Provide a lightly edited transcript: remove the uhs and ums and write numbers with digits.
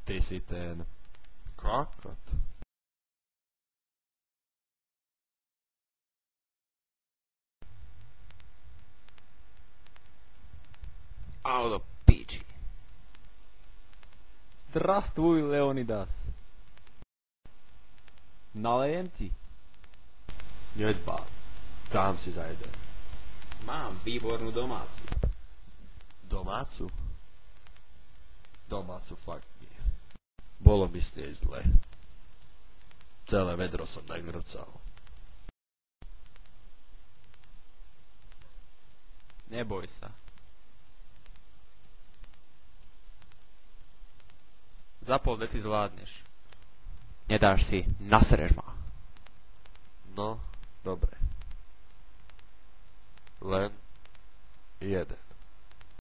Ty si ten kokot. Au do piči. Zdravstvuj, Leonidas. Nalejem ti. Nedbá. Dám si za jeden. Mám výbornú domácu. Domácu? Domácu fakt nie. Bolo mi s nej zle. Celé vedro som nagrcal. Neboj sa. Za pol deci zvládneš. Nedáš si, nasereš ma. No, dobre. Len jeden.